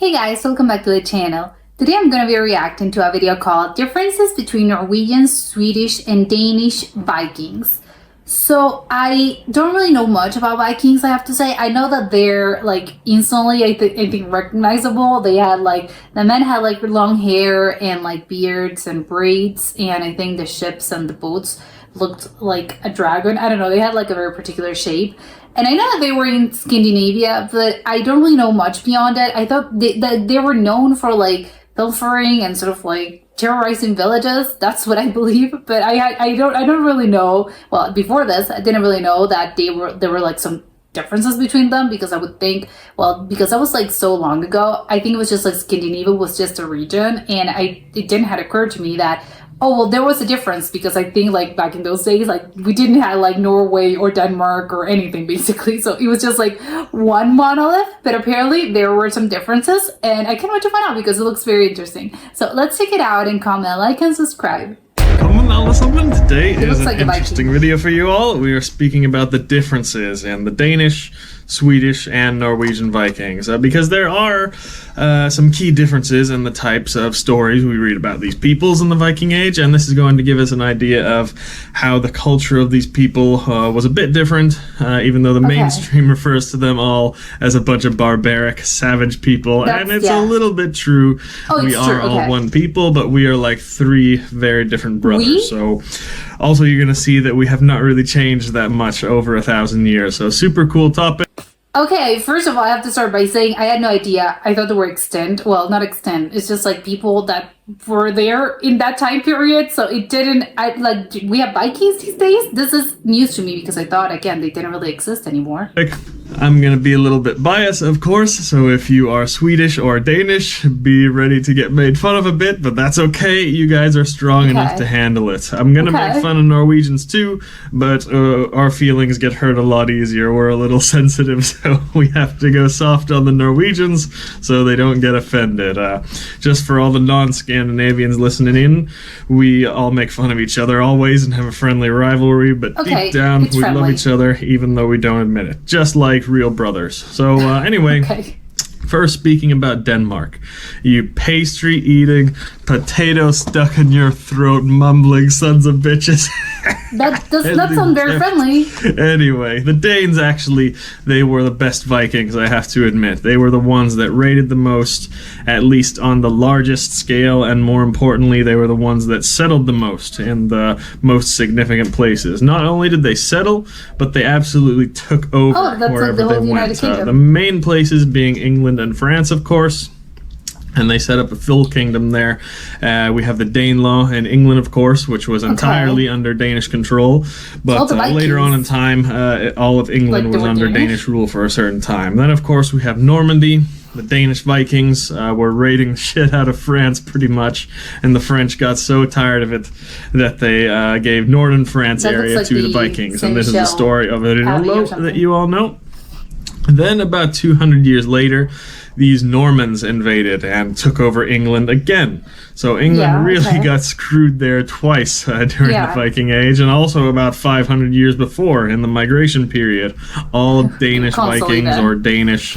Hey guys, welcome back to the channel. Today I'm going to be reacting to a video called Differences Between Norwegian, Swedish and Danish Vikings. So I don't really know much about Vikings, I have to say. I know that they're like instantly, I think recognizable. They had like, the men had like long hair and like beards and braids, and I think the ships and the boats looked like a dragon. I don't know, they had like a very particular shape. And I know that they were in Scandinavia, but I don't really know much beyond it. I thought that they were known for like pilfering and sort of like terrorizing villages. That's what I believe. But I don't really know. Well, before this, I didn't really know that there were like some differences between them, because I would think, well, because that was like so long ago, I think it was just like Scandinavia was just a region, and it didn't have occurred to me that, oh, well, there was a difference, because I think like back in those days, like we didn't have like Norway or Denmark or anything basically. So it was just like one monolith, but apparently there were some differences, and I can't wait to find out because it looks very interesting. So let's check it out and comment, like, and subscribe. Velkommen alle sammen. Today is an interesting video for you all. We are speaking about the differences in the Danish, Swedish and Norwegian Vikings, because there are some key differences in the types of stories we read about these peoples in the Viking Age, and this is going to give us an idea of how the culture of these people was a bit different, even though the mainstream refers to them all as a bunch of barbaric, savage people. And it's a little bit true. We are all one people, but we are like three very different brothers. So also you're going to see that we have not really changed that much over 1,000 years. So super cool topic. Okay, first of all, I have to start by saying I had no idea. I thought they were extinct. Well, not extinct. It's just like people that were there in that time period. So it didn't, we have Vikings these days? This is news to me because I thought, again, they didn't really exist anymore. I'm going to be a little bit biased, of course, so if you are Swedish or Danish, be ready to get made fun of a bit, but that's okay. You guys are strong enough to handle it. I'm going to make fun of Norwegians too, but our feelings get hurt a lot easier. We're a little sensitive, so we have to go soft on the Norwegians so they don't get offended. Just for all the non-Scandinavians listening in, we all make fun of each other always and have a friendly rivalry, but deep down we love each other even though we don't admit it. Just like real brothers. So anyway, first speaking about Denmark, you pastry eating, potato stuck in your throat mumbling sons of bitches. That does not sound very friendly. Anyway, the Danes actually, they were the best Vikings, I have to admit. They were the ones that raided the most, at least on the largest scale, and more importantly, they were the ones that settled the most in the most significant places. Not only did they settle, but they absolutely took over wherever they went. The main places being England and France, of course. And they set up a full kingdom there. We have the Danelaw in England, of course, which was entirely under Danish control. But later on in time, all of England was under Danish rule for a certain time. Then, of course, we have Normandy. The Danish Vikings were raiding the shit out of France, pretty much. And the French got so tired of it that they gave northern France area to the Vikings. And this is the story of Rinaldo that you all know. Then, about 200 years later, these Normans invaded and took over England again. So England really got screwed there twice during the Viking Age, and also about 500 years before in the migration period. All Danish Vikings or Danish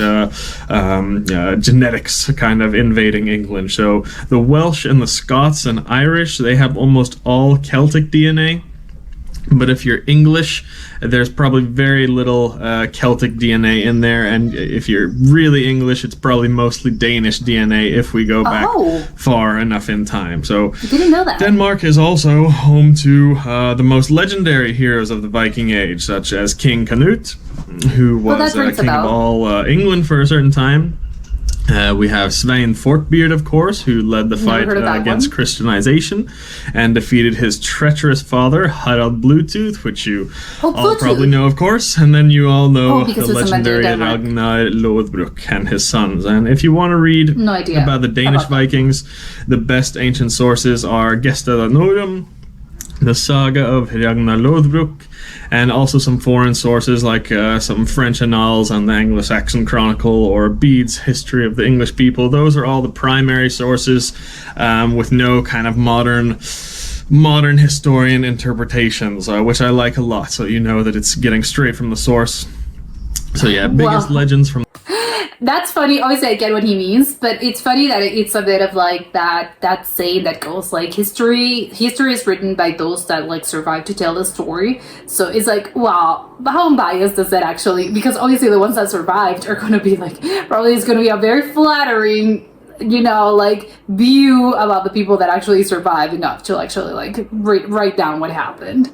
genetics kind of invading England. So the Welsh and the Scots and Irish, they have almost all Celtic DNA. But if you're English, there's probably very little Celtic DNA in there, and if you're really English, it's probably mostly Danish DNA if we go back far enough in time. So I didn't know that. Denmark is also home to the most legendary heroes of the Viking Age, such as King Canute, who was king of all England for a certain time. We have Svein Forkbeard, of course, who led the fight against Christianization and defeated his treacherous father, Harald Bluetooth, which you all probably know, of course. And then you all know the legendary Ragnar Lothbrok and his sons. And if you want to read about the Danish Vikings, the best ancient sources are Gesta Danorum, the saga of Ragnar Lothbrok, and also some foreign sources like some French annals and the Anglo-Saxon Chronicle or Bede's History of the English People. Those are all the primary sources with no kind of modern historian interpretations, which I like a lot, so you know that it's getting straight from the source. So yeah, biggest legends from That's funny. Obviously, I get what he means, but it's funny that it's a bit of like that saying that goes like history is written by those that like survive to tell the story. So it's like, wow, how unbiased is that actually? Because obviously the ones that survived are going to be like, probably it's going to be a very flattering, like view about the people that actually survived enough to actually like write down what happened.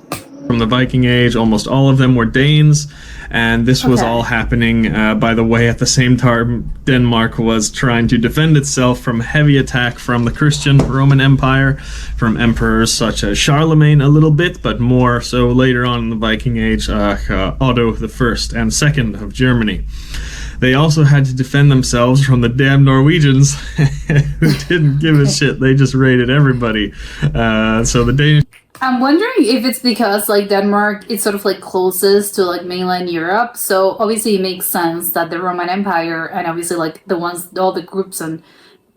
From the Viking Age, almost all of them were Danes, and this was all happening, by the way, at the same time Denmark was trying to defend itself from heavy attack from the Christian Roman Empire, from emperors such as Charlemagne a little bit, but more so later on in the Viking Age, Otto the First and Second of Germany. They also had to defend themselves from the damn Norwegians who didn't give a shit. They just raided everybody. So the Danish... I'm wondering if it's because like Denmark is sort of like closest to like mainland Europe, so obviously it makes sense that the Roman Empire and obviously like all the groups and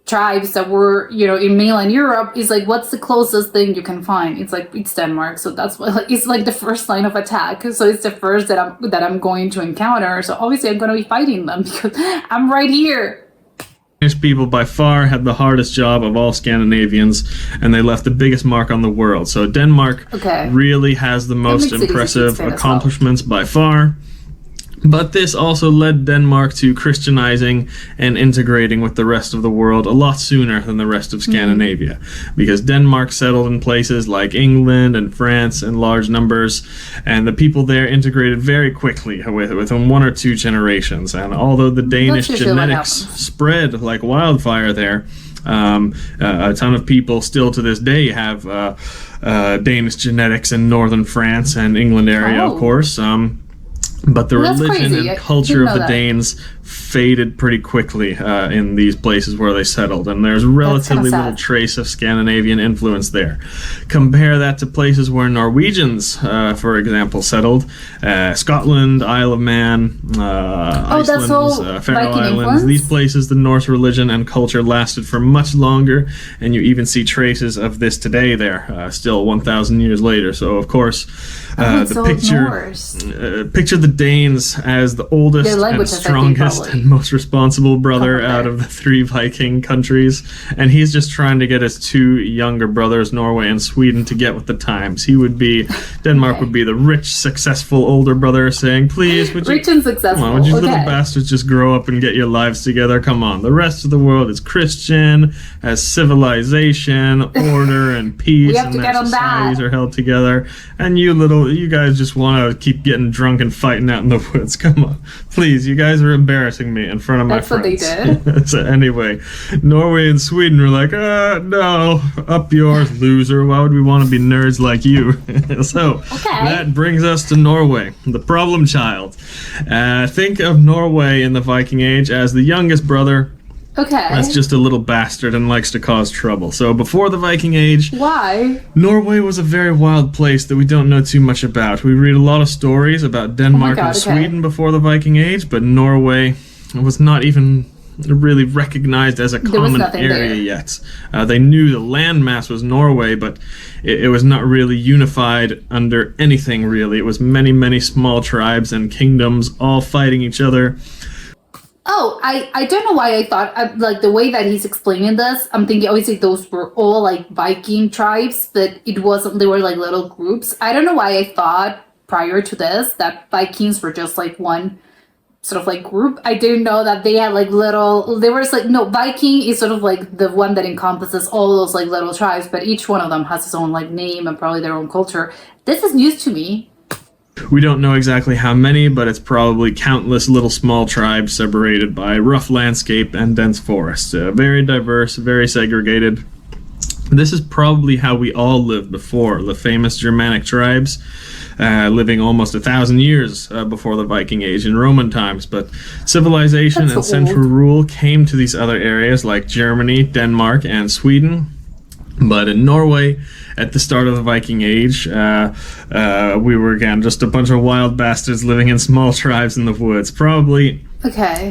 tribes that were in mainland Europe is like, what's the closest thing you can find? It's Denmark, so that's why like, it's like the first line of attack. So it's the first that I'm going to encounter. So obviously I'm going to be fighting them because I'm right here. Danish people by far had the hardest job of all Scandinavians, and they left the biggest mark on the world. So Denmark really has the most impressive accomplishments by far. But this also led Denmark to Christianizing and integrating with the rest of the world a lot sooner than the rest of Scandinavia, because Denmark settled in places like England and France in large numbers, and the people there integrated very quickly within 1 or 2 generations. And although the Danish genetics spread like wildfire there, a ton of people still to this day have Danish genetics in northern France and England area, of course. But the religion and culture of the Danes faded pretty quickly in these places where they settled, and there's relatively little trace of Scandinavian influence there. Compare that to places where Norwegians, for example, settled. Scotland, Isle of Man, Iceland, Faroe Islands. These places, the Norse religion and culture lasted for much longer, and you even see traces of this today there, still 1,000 years later. So, of course, picture the Danes as the oldest and strongest and most responsible brother out of the 3 Viking countries, and he's just trying to get his 2 younger brothers, Norway and Sweden, to get with the times. Denmark would be the rich, successful older brother saying, please, would you little bastards just grow up and get your lives together? Come on. The rest of the world is Christian, has civilization, order, and peace, and their societies are held together, and you guys just want to keep getting drunk and fighting out in the woods. Come on. Please, you guys are embarrassing me in front of my friends. That's what they did. So anyway, Norway and Sweden were like, no, up yours, loser. Why would we want to be nerds like you? So that brings us to Norway, the problem child. Think of Norway in the Viking Age as the youngest brother. That's just a little bastard and likes to cause trouble. So before the Viking Age, Norway was a very wild place that we don't know too much about. We read a lot of stories about Denmark and Sweden before the Viking Age, but Norway was not even really recognized as a common area yet. They knew the landmass was Norway, but it was not really unified under anything, really. It was many, many small tribes and kingdoms all fighting each other. Oh, I don't know why I thought, like, the way that he's explaining this, I'm thinking, obviously, those were all, like, Viking tribes, but they were, like, little groups. I don't know why I thought, prior to this, that Vikings were just, like, one sort of, like, group. I didn't know that they had, like, Viking is sort of, like, the one that encompasses all those, like, little tribes, but each one of them has its own, like, name and probably their own culture. This is news to me. We don't know exactly how many, but it's probably countless little small tribes separated by rough landscape and dense forests. Very diverse, very segregated. This is probably how we all lived before, the famous Germanic tribes, living almost 1,000 years before the Viking Age in Roman times. But civilization and central rule came to these other areas like Germany, Denmark, and Sweden. But in Norway, at the start of the Viking Age, we were, again, just a bunch of wild bastards living in small tribes in the woods. Probably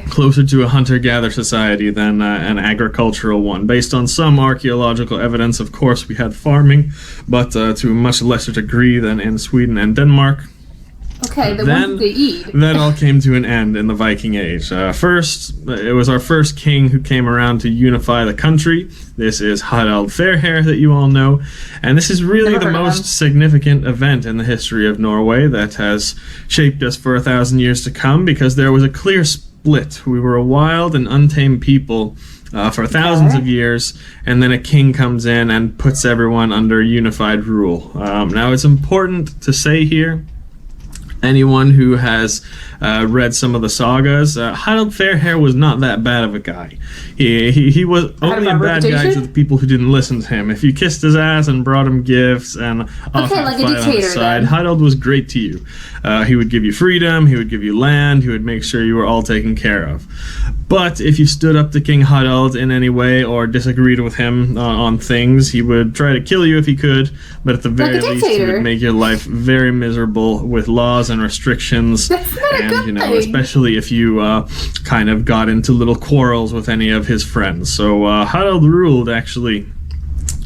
closer to a hunter-gatherer society than an agricultural one. Based on some archaeological evidence, of course, we had farming, but to a much lesser degree than in Sweden and Denmark. Okay, the Then ones they eat. that all came to an end in the Viking Age. First, it was our first king who came around to unify the country. This is Harald Fairhair that you all know. And this is really Never the heard of most him. significant event in the history of Norway that has shaped us for 1,000 years to come, because there was a clear split. We were a wild and untamed people for thousands of years, and then a king comes in and puts everyone under unified rule. Now, it's important to say here, anyone who has read some of the sagas, Harald Fairhair was not that bad of a guy. He was only a bad guy to the people who didn't listen to him. If you kissed his ass and brought him gifts and offered like to a fight on his dictator, side, then. Harald was great to you. He would give you freedom, he would give you land, he would make sure you were all taken care of. But if you stood up to King Harald in any way or disagreed with him on things, he would try to kill you if he could, but at the very least he would make your life very miserable with laws and restrictions. That's not a good thing. Especially if you kind of got into little quarrels with any of his friends. So Harald ruled actually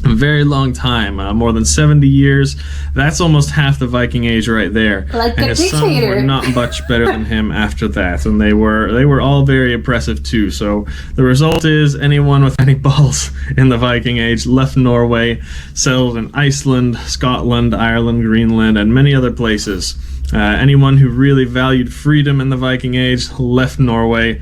a very long time, more than 70 years. That's almost half the Viking Age right there. Like and a his sons dictator. were not much better than him after that, and they were all very oppressive too. So the result is anyone with any balls in the Viking Age left Norway, settled in Iceland, Scotland, Ireland, Greenland, and many other places. Anyone who really valued freedom in the Viking Age left Norway.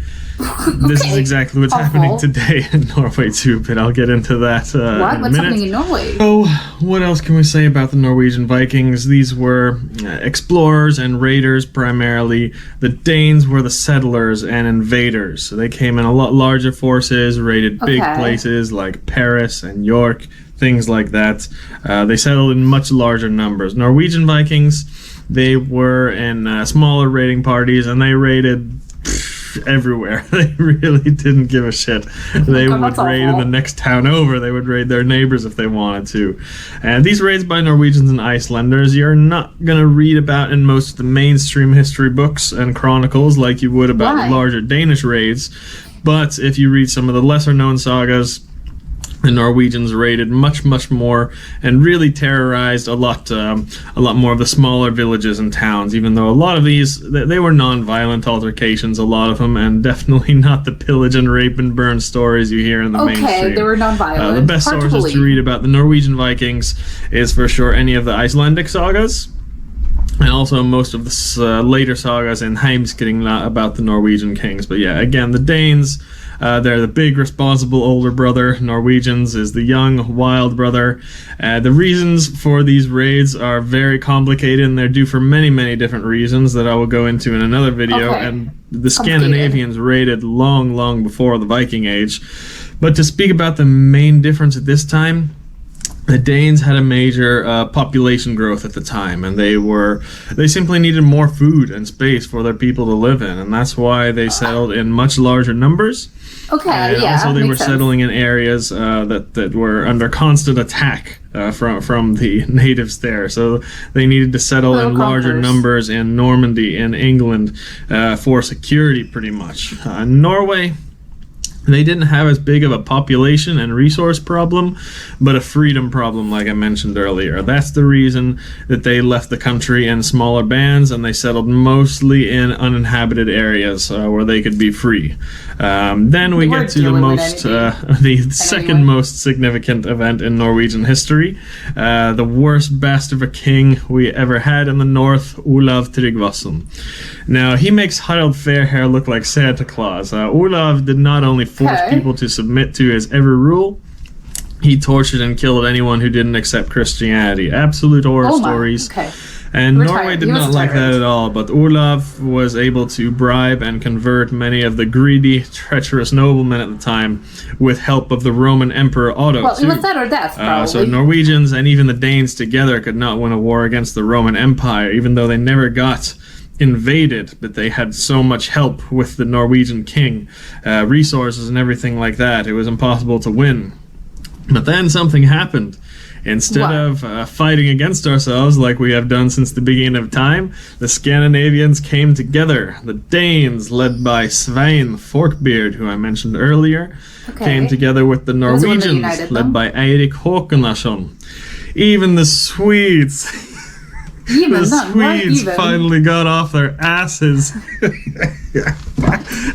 This is exactly what's happening today in Norway too, but I'll get into that in a What's minute. happening in Norway? So, what else can we say about the Norwegian Vikings? These were explorers and raiders primarily. The Danes were the settlers and invaders. So they came in a lot larger forces, raided big places like Paris and York, things like that. They settled in much larger numbers. Norwegian Vikings, they were in smaller raiding parties, and they raided everywhere. They really didn't give a shit. They would raid in the next town over. They would raid their neighbors if they wanted to. And these raids by Norwegians and Icelanders, you're not going to read about in most of the mainstream history books and chronicles like you would about the larger Danish raids. But if you read some of the lesser known sagas, the Norwegians raided much more and really terrorized a lot more of the smaller villages and towns, even though a lot of these, they were non-violent altercations, a lot of them, and definitely not the pillage and rape and burn stories you hear in the mainstream. Okay, they were non-violent. The best sources to read about the Norwegian Vikings is for sure any of the Icelandic sagas, and also most of the later sagas in Heimskringla about the Norwegian kings. But yeah, again, the Danes, they're the big, responsible older brother. Norwegians is the young, wild brother. The reasons for these raids are very complicated, and they're due for many different reasons that I will go into in another video. And the Scandinavians raided long before the Viking Age. But to speak about the main difference at this time, the Danes had a major population growth at the time, and they simply needed more food and space for their people to live in, and that's why they settled in much larger numbers. And also they were settling in areas that were under constant attack from the natives there. So they needed to settle in larger numbers in Normandy, in England, for security pretty much. Norway, they didn't have as big of a population and resource problem, but a freedom problem, like I mentioned earlier. That's the reason that they left the country in smaller bands, and they settled mostly in uninhabited areas where they could be free. Then we get to the second most significant event in Norwegian history. The worst bastard of a king we ever had in the north, Olav Tryggvason. Now, he makes Harald Fairhair look like Santa Claus. Olav did not only force people to submit to his every rule, he tortured and killed anyone who didn't accept Christianity. Absolute horror stories. And Norway did not like that at all, but Olav was able to bribe and convert many of the greedy, treacherous noblemen at the time with help of the Roman Emperor Otto. Well, it was that or death, probably. So Norwegians and even the Danes together could not win a war against the Roman Empire, even though they never got invaded, but they had so much help with the Norwegian king, resources and everything like that. It was impossible to win. But then something happened. Instead of fighting against ourselves like we have done since the beginning of time, the Scandinavians came together. The Danes, led by Svein Forkbeard, who I mentioned earlier, came together with the Norwegians, led by Eirik Håkonason. Even the Swedes Even, the not more Swedes even. finally got off their asses.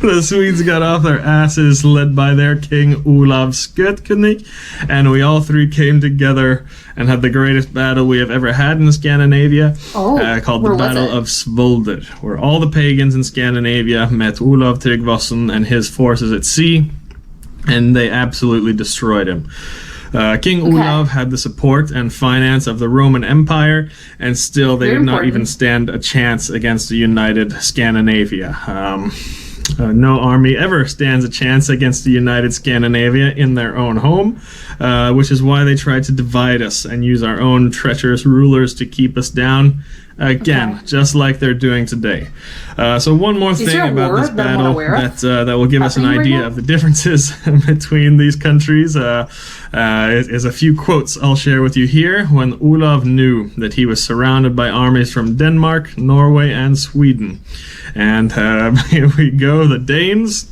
The Swedes got off their asses, led by their king Olav Skotkönig, and we all three came together and had the greatest battle we have ever had in Scandinavia, called the where was Battle it? of Svolder, where all the pagans in Scandinavia met Olav Tryggvason and his forces at sea, and they absolutely destroyed him. King Olav had the support and finance of the Roman Empire, and still they Very did not important. even stand a chance against a united Scandinavia. No army ever stands a chance against a united Scandinavia in their own home, which is why they tried to divide us and use our own treacherous rulers to keep us down. Again, just like they're doing today. So one more thing there a about war this that I'm battle unaware of that will give us an happening right idea now? of the differences between these countries is a few quotes I'll share with you here. When Olav knew that he was surrounded by armies from Denmark, Norway, and Sweden. And here we go, the Danes.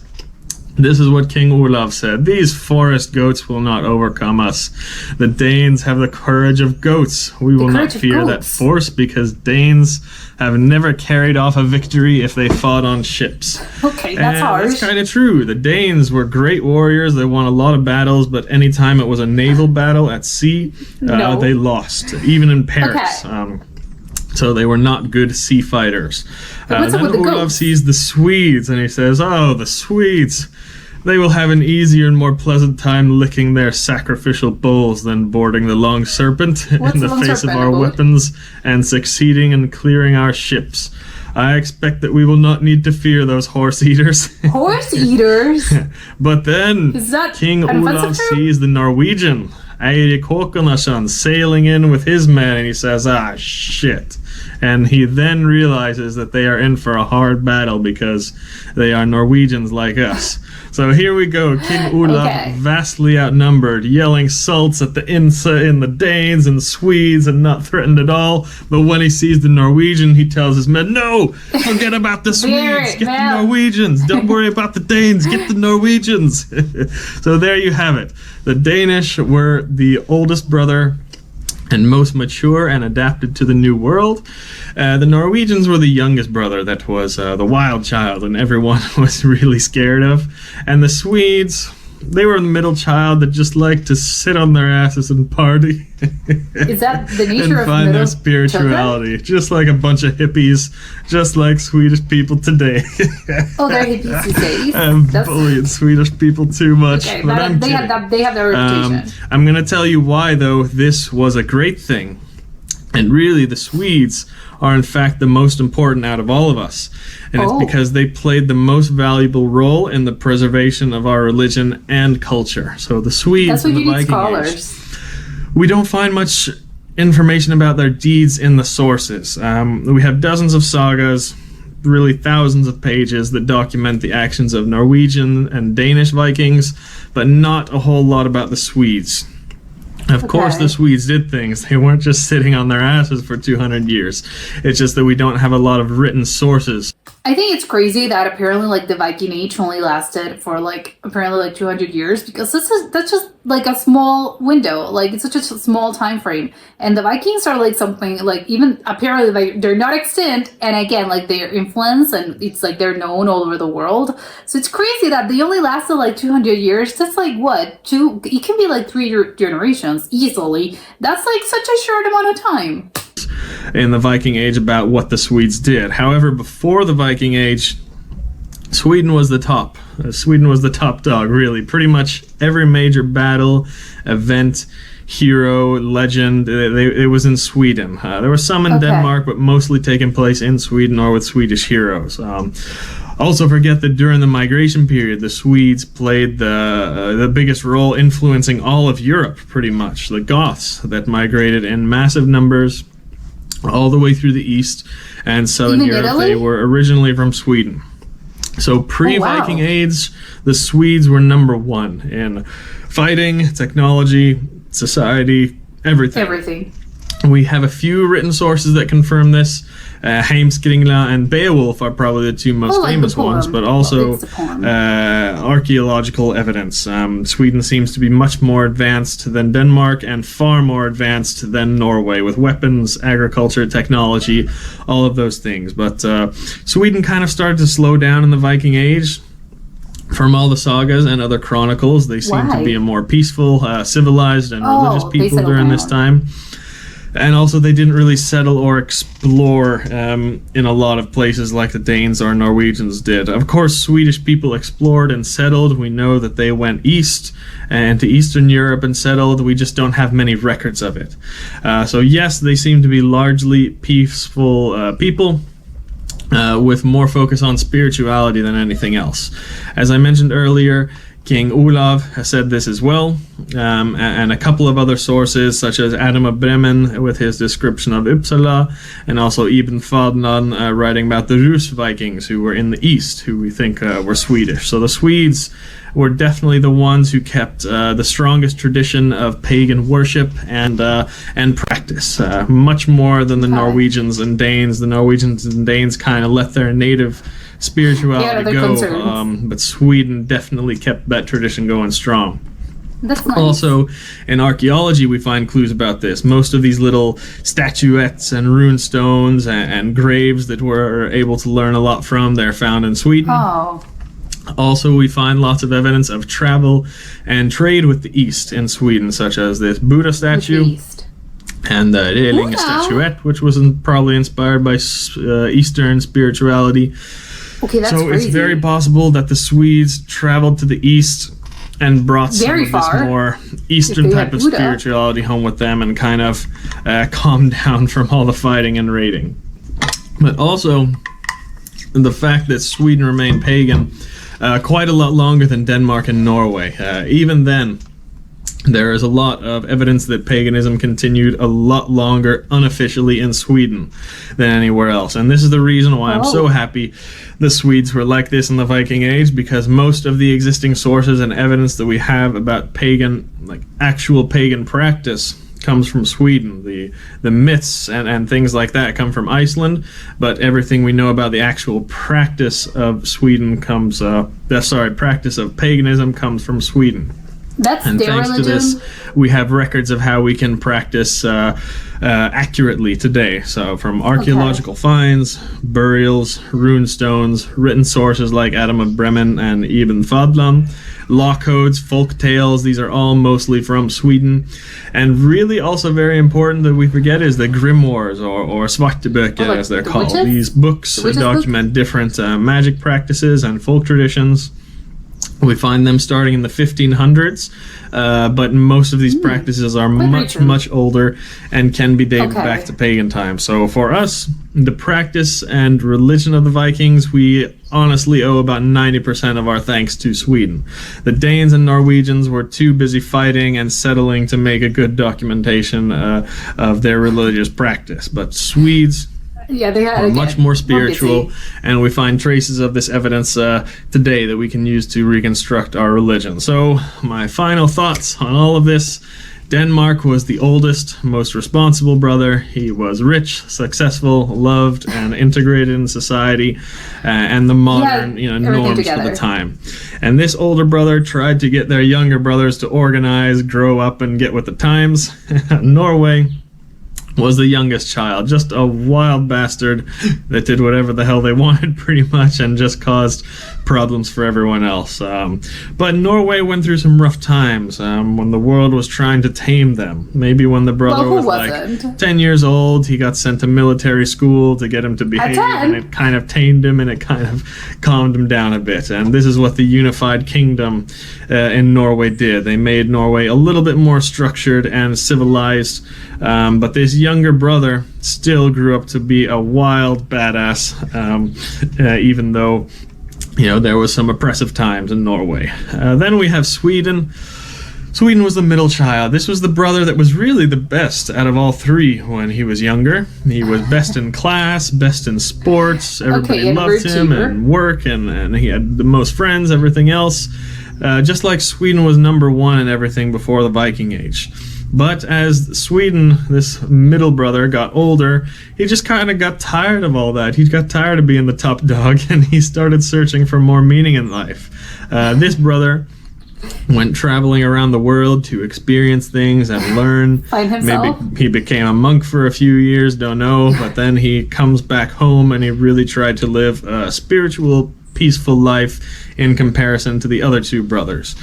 This is what King Olav said. These forest goats will not overcome us. The Danes have the courage of goats. We will not courage of fear that goats. force because Danes have never carried off a victory if they fought on ships. Okay, that's And harsh. that's kind of true. The Danes were great warriors. They won a lot of battles, but anytime it was a naval battle at sea, No. they lost, even in Paris. Okay. So they were not good sea fighters. what's up Then with the Olav goats? sees the Swedes and he says, "Oh, the Swedes. They will have an easier and more pleasant time licking their sacrificial bulls than boarding the long serpent What's in the the long face of serpent, our a boat? weapons and succeeding in clearing our ships. I expect that we will not need to fear those horse eaters." Horse eaters. But then Is that King an Olav offensive term? sees the Norwegian, Eirik Håkonason, sailing in with his men, and he says, "Ah, shit." And he then realizes that they are in for a hard battle because they are Norwegians like us. So here we go, King Olav, Okay. vastly outnumbered, yelling salts at the in the Danes and Swedes and not threatened at all. But when he sees the Norwegian, he tells his men, "No, forget about the Swedes, get the Norwegians. Don't worry about the Danes, get the Norwegians." So there you have it. The Danish were the oldest brother and most mature and adapted to the new world. The Norwegians were the youngest brother that was the wild child and everyone was really scared of. And the Swedes, they were the middle child that just liked to sit on their asses and party. Is that the and nature of find middle their spirituality. children? Just like a bunch of hippies, just like Swedish people today. Oh, they're hippies these days. I'm That's- bullying Swedish people too much, Okay, but I'm they kidding. they have their reputation. I'm going to tell you why, though, this was a great thing. And really, the Swedes are, in fact, the most important out of all of us. And Oh. it's because they played the most valuable role in the preservation of our religion and culture. So the Swedes That's what in the you need Viking Age, scholars. we don't find much information about their deeds in the sources. We have dozens of sagas, really thousands of pages that document the actions of Norwegian and Danish Vikings, but not a whole lot about the Swedes. Of course, Okay. the Swedes did things. They weren't just sitting on their asses for 200 years. It's just that we don't have a lot of written sources. I think it's crazy that apparently like the Viking Age only lasted for like apparently like 200 years because that's just like a small window. Like it's such a small time frame. And the Vikings are like something like even apparently like they're not extinct. And again, like their influence and it's like they're known all over the world. So it's crazy that they only lasted like 200 years. That's like what? It can be like 3 generations easily. That's like such a short amount of time. In the Viking Age about what the Swedes did. However, before the Viking Age, Sweden was the top. Sweden was the top dog, really. Pretty much every major battle, event, hero, legend, it was in Sweden. There were some in Denmark, but mostly taking place in Sweden or with Swedish heroes. Also forget that during the migration period, the Swedes played the biggest role influencing all of Europe, pretty much. The Goths that migrated in massive numbers all the way through the east and southern Even Europe. Italy? They were originally from Sweden. So pre-Viking Age, the Swedes were number one in fighting, technology, society, everything. Everything. We have a few written sources that confirm this. Heimskringla and Beowulf are probably the two most famous ones, but also archaeological evidence. Sweden seems to be much more advanced than Denmark and far more advanced than Norway with weapons, agriculture, technology, all of those things. But Sweden kind of started to slow down in the Viking Age. From all the sagas and other chronicles, they seem to be a more peaceful, civilized, and religious people during this time. And also, they didn't really settle or explore in a lot of places like the Danes or Norwegians did. Of course, Swedish people explored and settled. We know that they went east and to Eastern Europe and settled. We just don't have many records of it. So yes, they seem to be largely peaceful people. With more focus on spirituality than anything else. As I mentioned earlier, King Olav has said this as well, and a couple of other sources, such as Adam of Bremen with his description of Uppsala, and also Ibn Fadlan writing about the Rus Vikings, who were in the east, who we think were Swedish. So the Swedes were definitely the ones who kept the strongest tradition of pagan worship and practice, much more than the Norwegians and Danes. The Norwegians and Danes kind of let their native spirituality go, but Sweden definitely kept that tradition going strong. That's nice. Also, in archaeology, we find clues about this. Most of these little statuettes and rune stones and graves that we're able to learn a lot from, they're found in Sweden. Oh. Also, we find lots of evidence of travel and trade with the East in Sweden, such as this Buddha statue and the Relinga statuette, which was probably inspired by Eastern spirituality. Okay, that's so crazy. It's very possible that the Swedes traveled to the East and brought some of this more Eastern type of spirituality home with them and kind of calmed down from all the fighting and raiding. But also, the fact that Sweden remained pagan quite a lot longer than Denmark and Norway. Even then, there is a lot of evidence that paganism continued a lot longer unofficially in Sweden than anywhere else. And this is the reason why I'm so happy the Swedes were like this in the Viking Age, because most of the existing sources and evidence that we have about pagan, like actual pagan practice, comes from Sweden. The myths and things like that come from Iceland, but everything we know about the actual practice of Sweden comes, practice of paganism comes from Sweden. That's and their thanks religion. to this, we have records of how we can practice accurately today. So from archaeological finds, burials, rune stones, written sources like Adam of Bremen and Ibn Fadlan, law codes, folk tales, these are all mostly from Sweden. And really also very important that we forget is the grimoires or svarteböcker as they're called. Witches? These books document different magic practices and folk traditions. We find them starting in the 1500s, but most of these practices are much older and can be dated back to pagan times. So for us, the practice and religion of the Vikings, we honestly owe about 90% of our thanks to Sweden. The Danes and Norwegians were too busy fighting and settling to make a good documentation of their religious practice, but Swedes they had much more spiritual, and we find traces of this evidence today that we can use to reconstruct our religion. So my final thoughts on all of this: Denmark was the oldest, most responsible brother. He was rich, successful, loved, and integrated in society and the modern norms for the time. And this older brother tried to get their younger brothers to organize, grow up, and get with the times. Norway was the youngest child, just a wild bastard that did whatever the hell they wanted pretty much and just caused problems for everyone else. But Norway went through some rough times when the world was trying to tame them. Maybe when the brother was like 10 years old, he got sent to military school to get him to behave, and it kind of tamed him and it kind of calmed him down a bit. And this is what the unified kingdom in Norway did. They made Norway a little bit more structured and civilized, but this younger brother still grew up to be a wild badass, even though there was some oppressive times in Norway. Then we have Sweden. Sweden was the middle child. This was the brother that was really the best out of all three when he was younger. He was best in class, best in sports. Everybody loved him and work, and he had the most friends, everything else. Just like Sweden was number one in everything before the Viking Age. But as Sweden, this middle brother, got older, he just kind of got tired of all that. He got tired of being the top dog, and he started searching for more meaning in life. This brother went traveling around the world to experience things and learn. Find himself. Maybe he became a monk for a few years, don't know. But then he comes back home, and he really tried to live a spiritual, peaceful life in comparison to the other two brothers.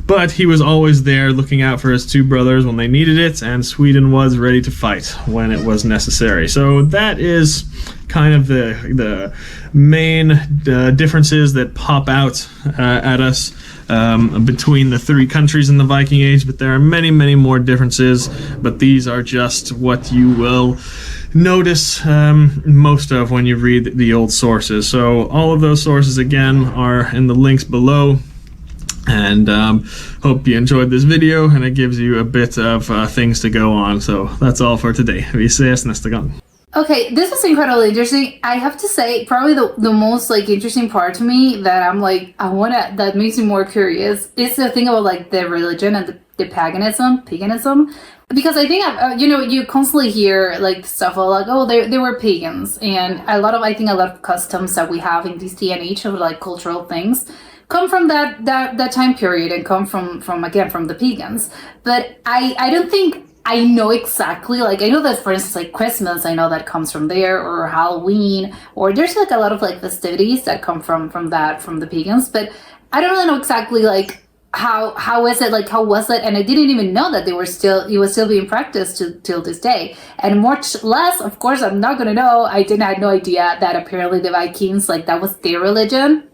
But he was always there looking out for his two brothers when they needed it, and Sweden was ready to fight when it was necessary. So that is kind of the main differences that pop out at us between the three countries in the Viking Age, but there are many, many more differences, but these are just what you will notice most of when you read the old sources. So all of those sources again are in the links below, and hope you enjoyed this video and it gives you a bit of things to go on. So that's all for today. Vi ses nästa gång. Okay, this is incredibly interesting. I have to say, probably the most like interesting part to me that I'm like, that makes me more curious is the thing about like the religion and the paganism, because I think you constantly hear like stuff like, oh, they were pagans, and I think a lot of customs that we have in this day and age of like cultural things come from that time period and come from the pagans. But I don't think I know exactly, like, I know that, for instance, like Christmas, I know that comes from there, or Halloween, or there's like a lot of like festivities that come from the pagans, but I don't really know exactly like how is it, like how was it, and I didn't even know that it was still being practiced till this day, and much less, of course, I'm not gonna know, I had no idea that apparently the Vikings, like that was their religion.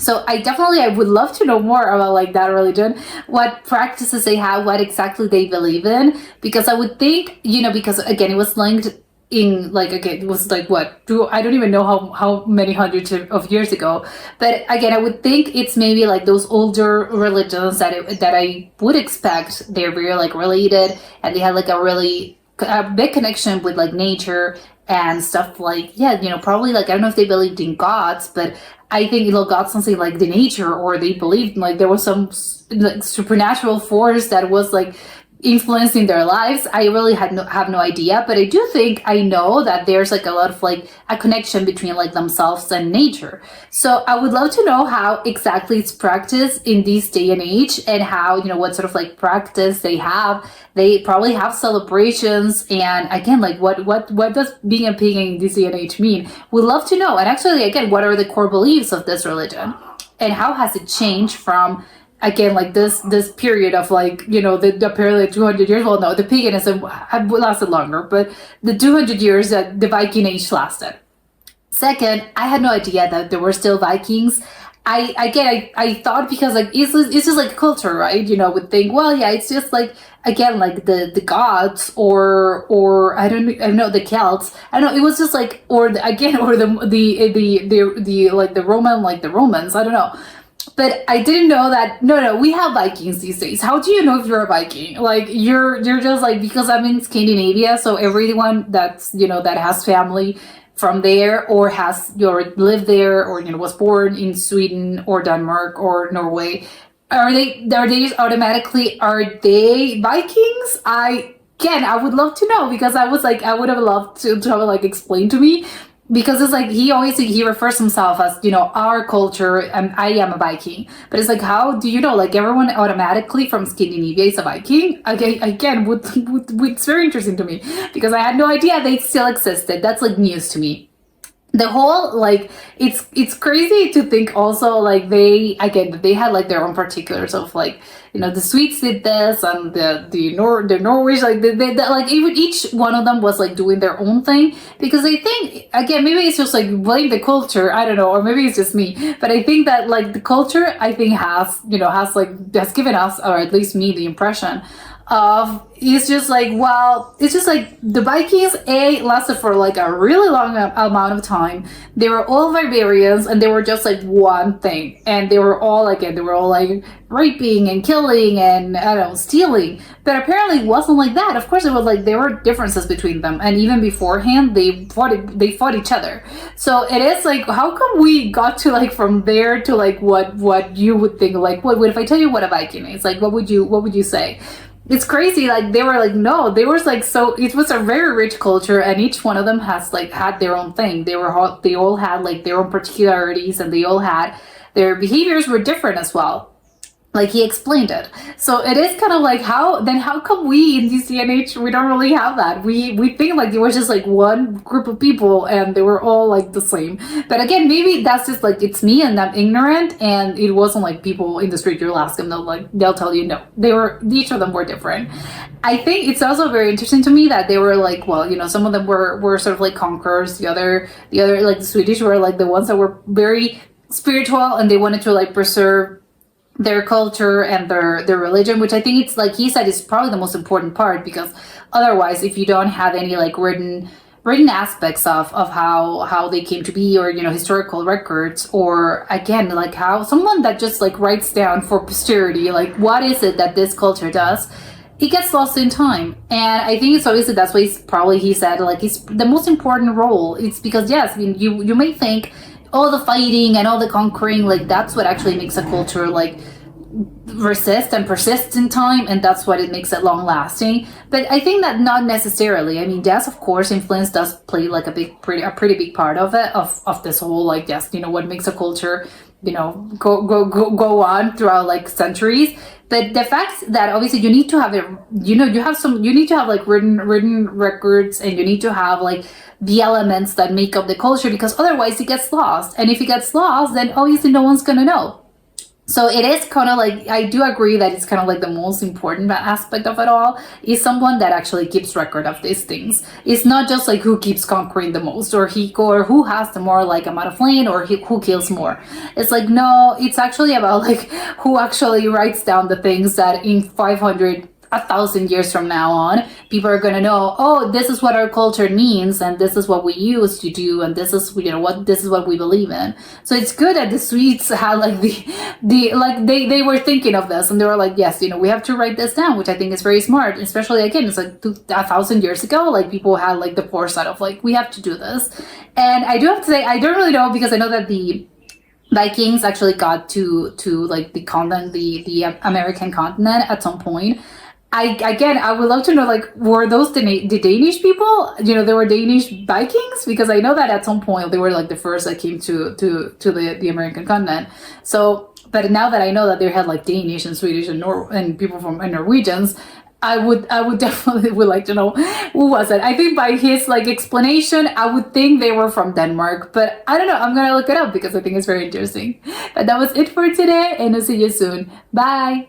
So I would love to know more about like that religion, what practices they have, what exactly they believe in, because I would think, because again, it was linked in like, again, it was like I don't even know how many hundreds of years ago, but again, I would think it's maybe like those older religions that I would expect they're very like related, and they had like a big connection with like nature and stuff, like, probably like, I don't know if they believed in gods, but I think God something like the nature, or they believed like there was some like supernatural force that was like influencing their lives. I really have no idea, but I do think I know that there's like a lot of like a connection between like themselves and nature. So I would love to know how exactly it's practiced in this day and age, and how, what sort of like practice they have. They probably have celebrations, and again, like what does being a pagan in this day and age mean? We'd love to know. And actually, again, what are the core beliefs of this religion, and how has it changed from, again, like this period of like, the apparently 200 years, well, no, the paganism lasted longer, but the 200 years that the Viking Age lasted. Second, I had no idea that there were still Vikings. I thought, because like it's just like culture, right? Would think, well, yeah, it's just like, again, like the gods, or I don't know, the Celts. I don't know, it was just like, or the like the Romans, I don't know. But I didn't know that, no, we have Vikings these days. How do you know if you're a Viking? Like, you're just like, because I'm in Scandinavia, so everyone that's, that has family from there, or has lived there, or was born in Sweden or Denmark or Norway, are they just automatically, are they Vikings? I would love to know, because I was like, I would have loved to have it like explained to me, because it's like he refers himself as, our culture, and I am a Viking, but it's like, how do you know, like everyone automatically from Scandinavia is a Viking? Again, it's very interesting to me, because I had no idea they still existed. That's like news to me. The whole, like, it's crazy to think also, like, they had like their own particulars of like, the Swedes did this, and the Norwegian, like they like, even each one of them was like doing their own thing, because I think, again, maybe it's just like blame the culture, I don't know, or maybe it's just me, but I think that like the culture, I think has given us, or at least me, the impression of, it's just like, well, it's just like the Vikings lasted for like a really long amount of time. They were all barbarians, and they were just like one thing, and they were all like raping and killing and, I don't know, stealing. But apparently it wasn't like that. Of course it was like, there were differences between them, and even beforehand they fought each other. So it is like, how come we got to like from there to like what you would think, like what if I tell you what a Viking is, like what would you say? it's crazy. Like they were like, no, they was like, so it was a very rich culture, and each one of them has like had their own thing. They all had like their own particularities, and they all had their behaviors were different as well. Like he explained it. So it is kind of like, how come we in this day and age, we don't really have that? We think like there was just like one group of people and they were all like the same. But again, maybe that's just like, it's me and I'm ignorant, and it wasn't like people in the street, you'll ask them, they'll tell you no. Each of them were different. I think it's also very interesting to me that they were like, well, some of them were sort of like conquerors. The other like the Swedish were like the ones that were very spiritual, and they wanted to like preserve their culture and their religion, which I think it's like he said is probably the most important part, because otherwise, if you don't have any like written aspects of how they came to be, or historical records, or again like how someone that just like writes down for posterity like what is it that this culture does, it gets lost in time. And I think it's obviously that's why he said like it's the most important role. It's because yes, I mean you may think all the fighting and all the conquering, like that's what actually makes a culture like resist and persist in time, and that's what it makes it long lasting. But I think that not necessarily. I mean, yes, of course, influence does play like a pretty big part of it, of this whole like, yes, what makes a culture go on throughout like centuries. But the fact that obviously you need to have it, you need to have like written records, and you need to have like the elements that make up the culture, because otherwise it gets lost. And if it gets lost, then obviously no one's gonna know. So it is kind of like, I do agree that it's kind of like the most important aspect of it all is someone that actually keeps record of these things. It's not just like who keeps conquering the most, or who has the more like amount of land, or who kills more. It's like, no, it's actually about like who actually writes down the things that in 500, 1,000 years from now on, people are gonna know, oh, this is what our culture means, and this is what we used to do, and this is what we believe in. So it's good that the Swedes had like they were thinking of this, and they were like, yes, we have to write this down, which I think is very smart. Especially again, it's like 1,000 years ago, like people had like the foresight of like, we have to do this. And I do have to say, I don't really know, because I know that the Vikings actually got to like the continent, the American continent at some point. I would love to know, like, were those the Danish people? They were Danish Vikings, because I know that at some point they were like the first that came to the American continent. So, but now that I know that they had like Danish and Swedish and people from and Norwegians, I would definitely would like to know who was it. I think by his like explanation, I would think they were from Denmark, but I don't know. I'm gonna look it up because I think it's very interesting. But that was it for today, and I'll see you soon. Bye.